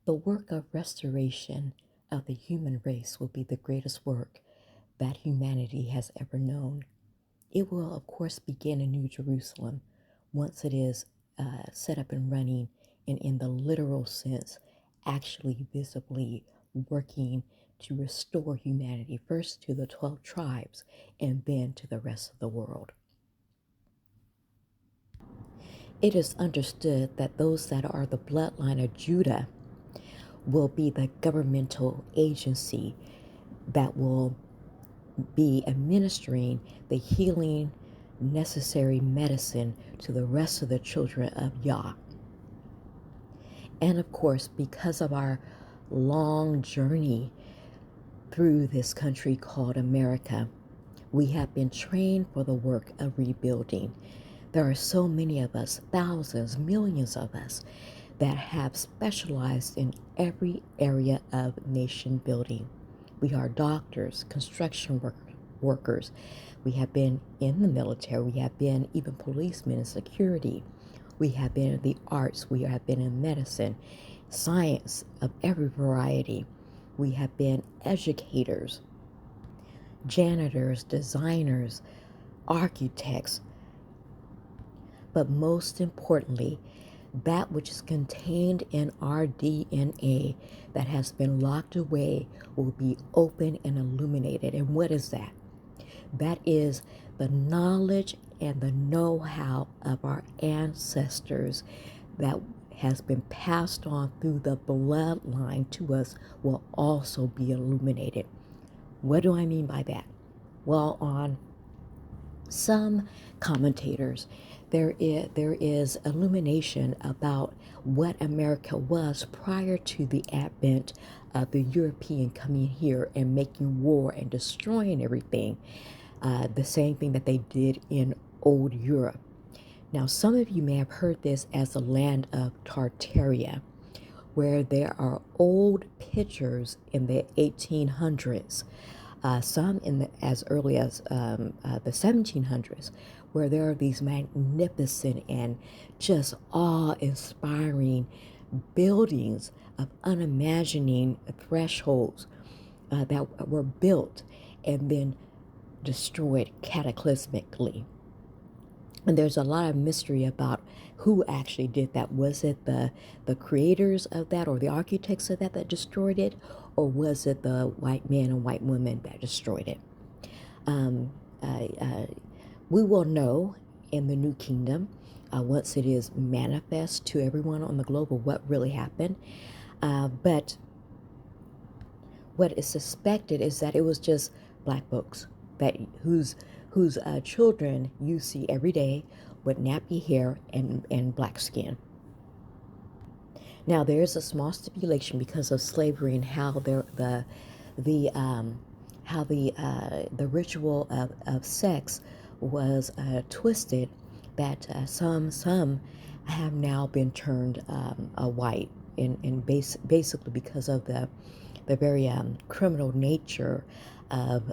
The work of restoration of the human race will be the greatest work that humanity has ever known. It will, of course, begin in New Jerusalem once it is set up and running, and in the literal sense, actually visibly working to restore humanity, first to the 12 tribes and then to the rest of the world. It is understood that those that are the bloodline of Judah will be the governmental agency that will be administering the healing necessary medicine to the rest of the children of Yah. And of course, because of our long journey through this country called America, we have been trained for the work of rebuilding. There are so many of us, thousands, millions of us, that have specialized in every area of nation building. We are doctors, construction workers. We have been in the military. We have been even policemen and security. We have been in the arts. We have been in medicine, science of every variety. We have been educators, janitors, designers, architects, but most importantly, that which is contained in our DNA that has been locked away will be open and illuminated. And what is that? That is the knowledge and the know-how of our ancestors that has been passed on through the bloodline to us will also be illuminated. What do I mean by that? Well, on some commentators, there is illumination about what America was prior to the advent of the European coming here and making war and destroying everything, the same thing that they did in old Europe. Now, some of you may have heard this as the land of Tartaria, where there are old pictures in the 1800s, some as early as the 1700s, where there are these magnificent and just awe-inspiring buildings of unimagining thresholds that were built and then destroyed cataclysmically. And there's a lot of mystery about who actually did that. Was it the creators of that or the architects of that that destroyed it? Or was it the white man and white woman that destroyed it? Um, we will know in the new kingdom, once it is manifest to everyone on the globe, what really happened. But what is suspected is that it was just black folks that whose children you see every day with nappy hair and black skin. Now there is a small stipulation because of slavery and how the ritual of sex was twisted, that some have now been turned white, and basically because of the very criminal nature of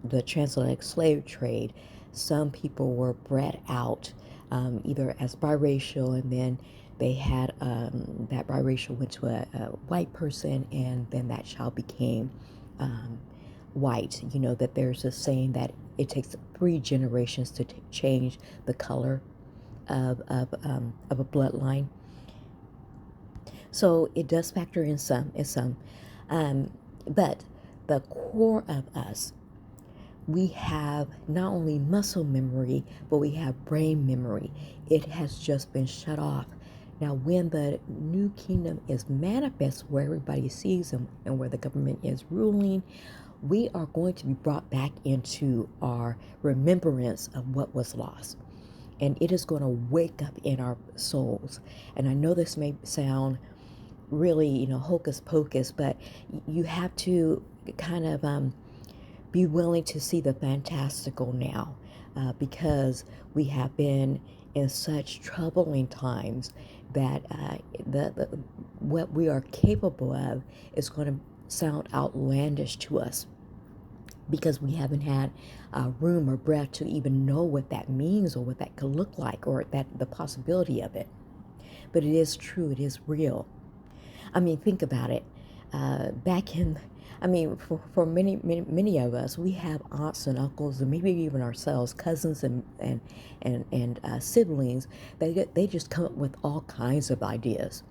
the transatlantic slave trade. Some people were bred out either as biracial, and then they had that biracial went to a white person, and then that child became white. You know that there's a saying that it takes 3 generations to change the color of a bloodline. So it does factor in some, but the core of us, we have not only muscle memory, but we have brain memory. It has just been shut off. Now, when the new kingdom is manifest, where everybody sees them and where the government is ruling, we are going to be brought back into our remembrance of what was lost. And it is going to wake up in our souls. And I know this may sound really, hocus pocus, but you have to kind of be willing to see the fantastical now, because we have been in such troubling times that what we are capable of is going to sound outlandish to us, because we haven't had room or breath to even know what that means or what that could look like, or that the possibility of it. But it is true, it is real. I mean, think about it. Back in, I mean, for many of us, we have aunts and uncles, and maybe even ourselves, cousins and siblings. They just come up with all kinds of ideas,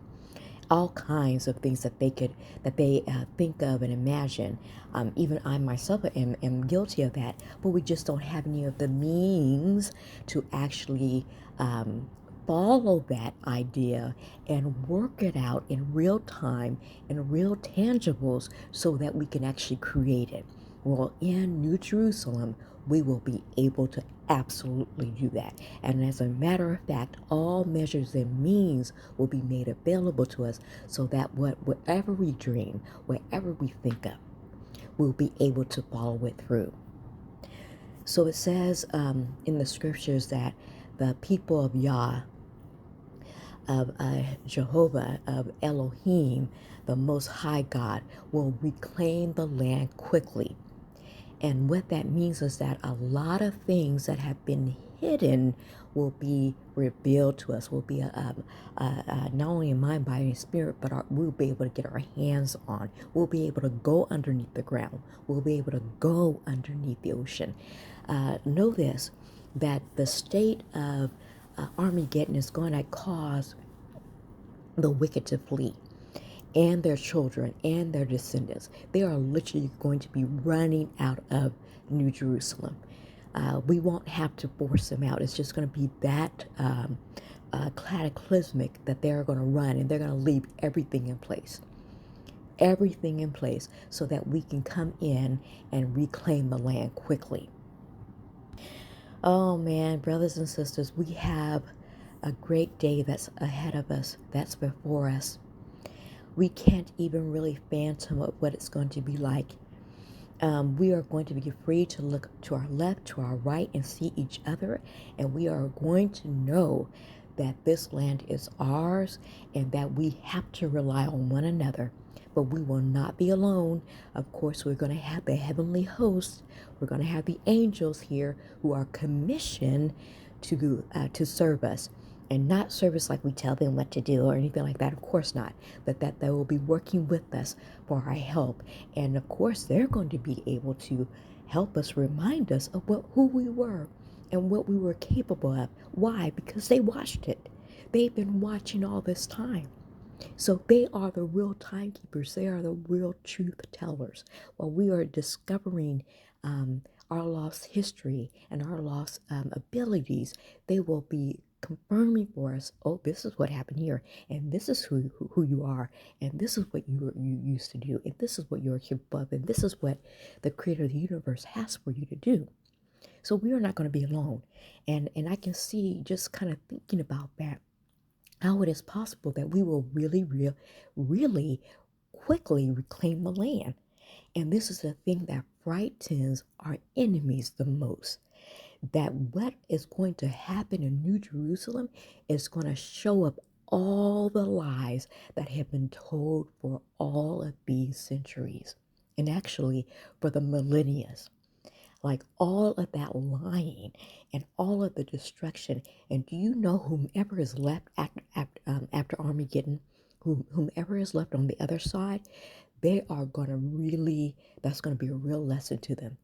all kinds of things that they think of and imagine. Even I myself am guilty of that, but we just don't have any of the means to actually follow that idea and work it out in real time, in real tangibles, so that we can actually create it. Well, in New Jerusalem, we will be able to absolutely do that. And as a matter of fact, all measures and means will be made available to us so that whatever we dream, whatever we think of, we'll be able to follow it through. So it says in the scriptures that the people of Yah, of Jehovah, of Elohim, the Most High God, will reclaim the land quickly. And what that means is that a lot of things that have been hidden will be revealed to us, will be not only in mind, body, and spirit, but we'll be able to get our hands on. We'll be able to go underneath the ground. We'll be able to go underneath the ocean. Know this, that the state of Armageddon is going to cause the wicked to flee, and their children and their descendants. They are literally going to be running out of New Jerusalem. We won't have to force them out. It's just going to be that cataclysmic that they're going to run, and they're going to leave everything in place. Everything in place so that we can come in and reclaim the land quickly. Oh man, brothers and sisters, we have a great day that's ahead of us, that's before us. We can't even really phantom what it's going to be like. We are going to be free to look to our left, to our right, and see each other. And we are going to know that this land is ours and that we have to rely on one another. But we will not be alone. Of course, we're going to have the heavenly hosts. We're going to have the angels here who are commissioned to serve us, and not service like we tell them what to do or anything like that. Of course not. But that they will be working with us for our help. And of course, they're going to be able to help us, remind us of who we were and what we were capable of. Why? Because they watched it. They've been watching all this time. So they are the real timekeepers. They are the real truth tellers. While we are discovering our lost history and our lost abilities, they will be confirming for us, oh, this is what happened here, and this is who you are, and this is what you used to do, and this is what you're capable of, and this is what the creator of the universe has for you to do. So we are not going to be alone. And I can see, just kind of thinking about that, how it is possible that we will really quickly reclaim the land. And this is the thing that frightens our enemies the most. That what is going to happen in New Jerusalem is going to show up all the lies that have been told for all of these centuries, and actually for the millennia. Like all of that lying and all of the destruction. And do you know whomever is left after Armageddon, whomever is left on the other side, they are going to really, that's going to be a real lesson to them.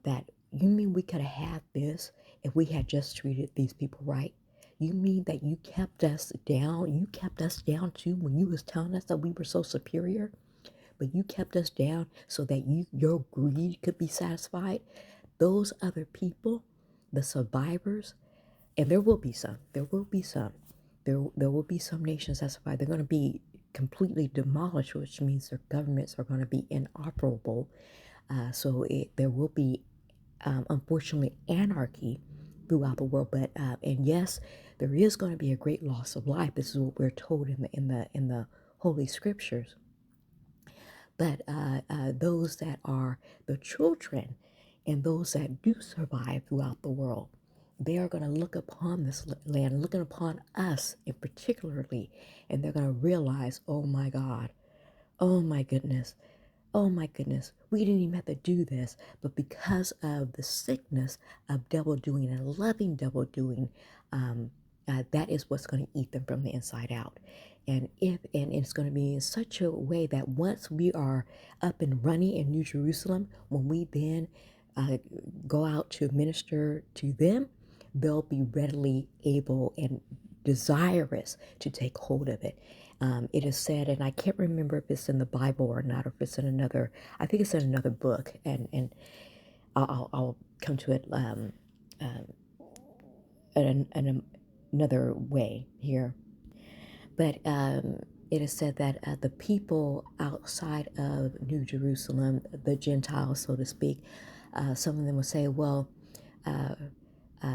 That you mean we could have had this if we had just treated these people right? You mean that you kept us down? You kept us down too when you was telling us that we were so superior? But you kept us down so that your greed could be satisfied. Those other people, the survivors, and there will be some, there will be some nations that survive. They're going to be completely demolished, which means their governments are going to be inoperable. There will be, unfortunately, anarchy throughout the world. But and yes, there is going to be a great loss of life. This is what we're told in the Holy Scriptures. But those that are the children and those that do survive throughout the world, they are going to look upon this land, looking upon us in particularly, and they're going to realize, oh my God, oh my goodness, oh my goodness, we didn't even have to do this, but because of the sickness of double doing and loving double doing, that is what's going to eat them from the inside out. And it's going to be in such a way that once we are up and running in New Jerusalem, when we then uh, go out to minister to them, they'll be readily able and desirous to take hold of it. It is said, and I can't remember if it's in the Bible or not, or if it's in another, I think it's in another book, and I'll come to it in another way here. But it is said that the people outside of New Jerusalem, the Gentiles, so to speak, some of them will say, well,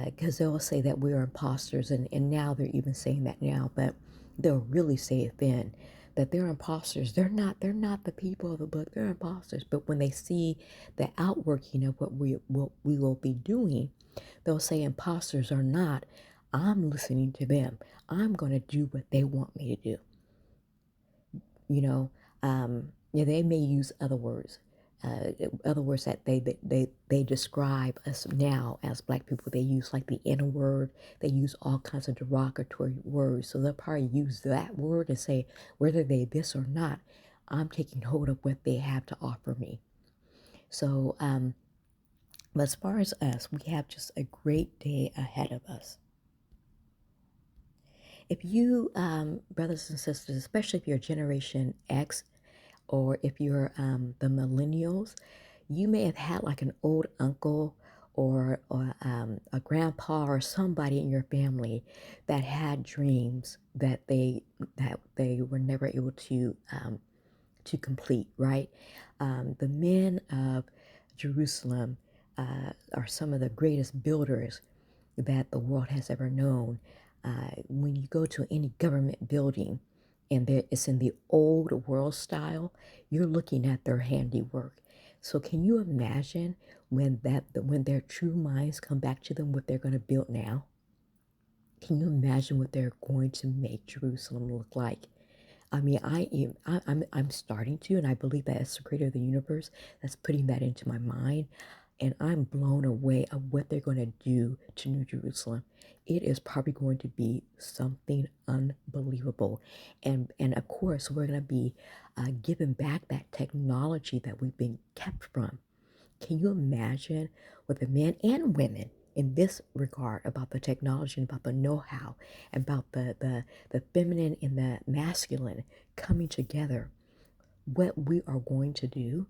because they'll say that we are imposters, and now they're even saying that now, but they'll really say it then that they're imposters. They're not the people of the book. They're imposters. But when they see the outworking of what we will be doing, they'll say imposters or not. I'm listening to them. I'm going to do what they want me to do. You know, yeah, they may use other words that they describe us now as Black people. They use like the N word. They use all kinds of derogatory words. So they'll probably use that word and say, whether they this or not, I'm taking hold of what they have to offer me. So, but as far as us, we have just a great day ahead of us. If you, brothers and sisters, especially if you're Generation X, or if you're the millennials, you may have had like an old uncle or a grandpa or somebody in your family that had dreams that they were never able to complete. Right? The men of Jerusalem are some of the greatest builders that the world has ever known. When you go to any government building and it's in the old world style, you're looking at their handiwork. So can you imagine when their true minds come back to them, what they're going to build now? Can you imagine what they're going to make Jerusalem look like? I mean, I'm starting to, and I believe that as the creator of the universe, that's putting that into my mind, and I'm blown away of what they're going to do to New Jerusalem. It is probably going to be something unbelievable, and of course, we're going to be giving back that technology that we've been kept from. Can you imagine what the men and women in this regard about the technology and about the know-how, about the feminine and the masculine coming together, what we are going to do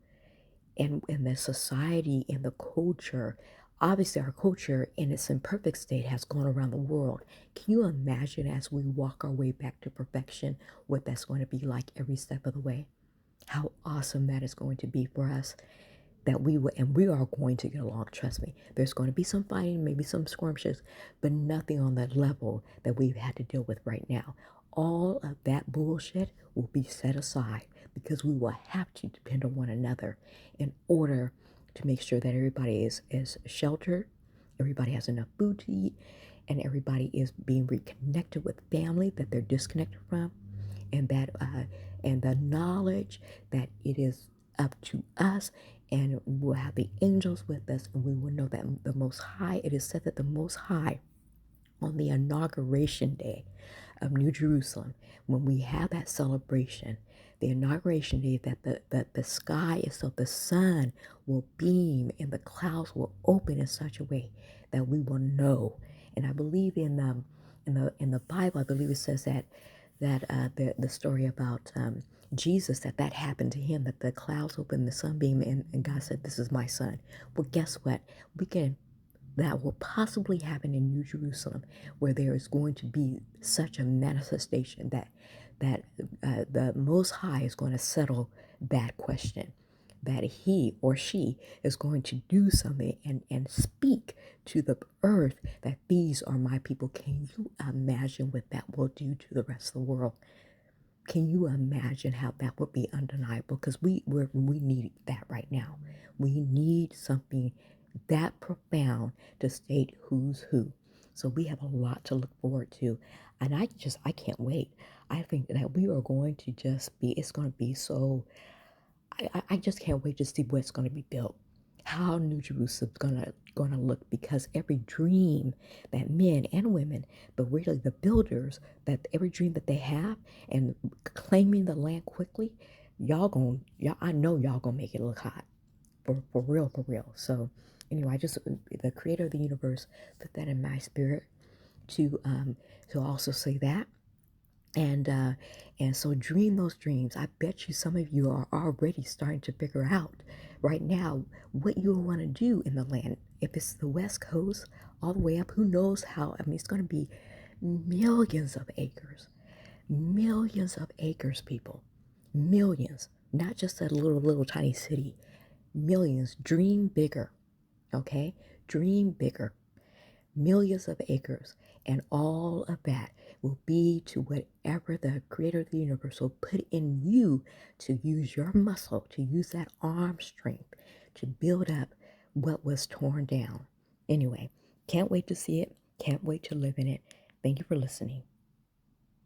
and the society and the culture. Obviously, our culture in its imperfect state has gone around the world. Can you imagine as we walk our way back to perfection, what that's going to be like every step of the way? How awesome that is going to be for us, that we will, and we are going to get along. Trust me. There's going to be some fighting, maybe some skirmishes, but nothing on that level that we've had to deal with right now. All of that bullshit will be set aside because we will have to depend on one another in order to make sure that everybody is sheltered, everybody has enough food to eat, and everybody is being reconnected with family that they're disconnected from, and and the knowledge that it is up to us, and we'll have the angels with us, and we will know that the Most High, it is said that the Most High, on the inauguration day of New Jerusalem, when we have that celebration, the inauguration day, that the sky itself, the sun will beam and the clouds will open in such a way that we will know. And I believe in the Bible, I believe it says that the story about Jesus, that happened to him, that the clouds opened, the sunbeam, and God said, "This is my son." Well, guess what? We can that will possibly happen in New Jerusalem, where there is going to be such a manifestation that the Most High is going to settle that question, that he or she is going to do something and speak to the earth that these are my people. Can you imagine what that will do to the rest of the world? Can you imagine how that would be undeniable? Because we need that right now. We need something that profound to state who's who. So we have a lot to look forward to. And I can't wait. I think that we are going to just be, it's going to be so, I just can't wait to see what's going to be built. how New Jerusalem's gonna look, because every dream that men and women, but really the builders, that every dream that they have and claiming the land quickly, y'all I know y'all gonna make it look hot, for real, for real. So anyway, I just, the creator of the universe put that in my spirit to also say that. And so dream those dreams. I bet you some of you are already starting to figure out right now what you want to do in the land. If it's the West Coast, all the way up, who knows how? I mean, it's going to be millions of acres, people, millions. Not just a little tiny city. Millions. Dream bigger. Okay, dream bigger. Millions of acres, and all of that will be to whatever the creator of the universe will put in you, to use your muscle, to use that arm strength to build up what was torn down. Anyway, can't wait to see it. Can't wait to live in it. Thank you for listening.